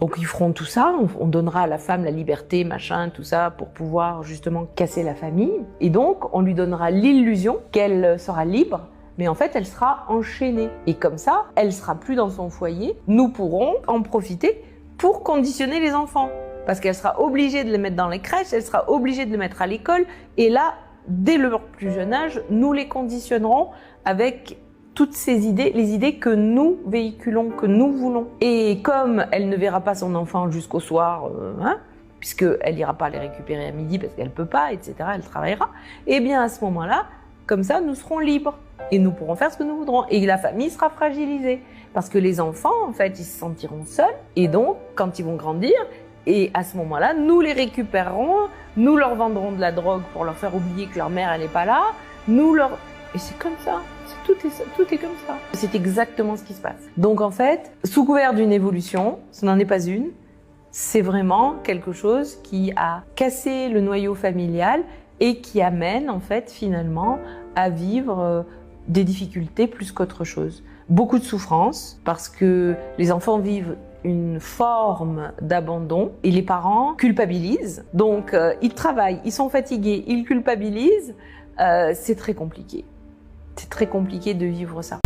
Donc ils feront tout ça, on donnera à la femme la liberté, machin, tout ça, pour pouvoir justement casser la famille. Et donc on lui donnera l'illusion qu'elle sera libre, mais en fait elle sera enchaînée. Et comme ça, elle sera plus dans son foyer, nous pourrons en profiter pour conditionner les enfants. Parce qu'elle sera obligée de les mettre dans les crèches, elle sera obligée de les mettre à l'école, et là, dès leur plus jeune âge, nous les conditionnerons avec toutes ces idées, les idées que nous véhiculons, que nous voulons. Et comme elle ne verra pas son enfant jusqu'au soir, puisqu'elle n'ira pas les récupérer à midi parce qu'elle ne peut pas, etc., elle travaillera, et bien à ce moment-là, comme ça, nous serons libres. Et nous pourrons faire ce que nous voudrons. Et la famille sera fragilisée. Parce que les enfants, en fait, ils se sentiront seuls. Et donc, quand ils vont grandir, et à ce moment-là, nous les récupérerons, nous leur vendrons de la drogue pour leur faire oublier que leur mère, elle n'est pas là, Et c'est comme ça. Tout est comme ça. C'est exactement ce qui se passe. Donc en fait, sous couvert d'une évolution, ce n'en est pas une, c'est vraiment quelque chose qui a cassé le noyau familial et qui amène en fait finalement à vivre des difficultés plus qu'autre chose. Beaucoup de souffrance parce que les enfants vivent une forme d'abandon et les parents culpabilisent. Donc ils travaillent, ils sont fatigués, ils culpabilisent. C'est très compliqué. C'est très compliqué de vivre ça.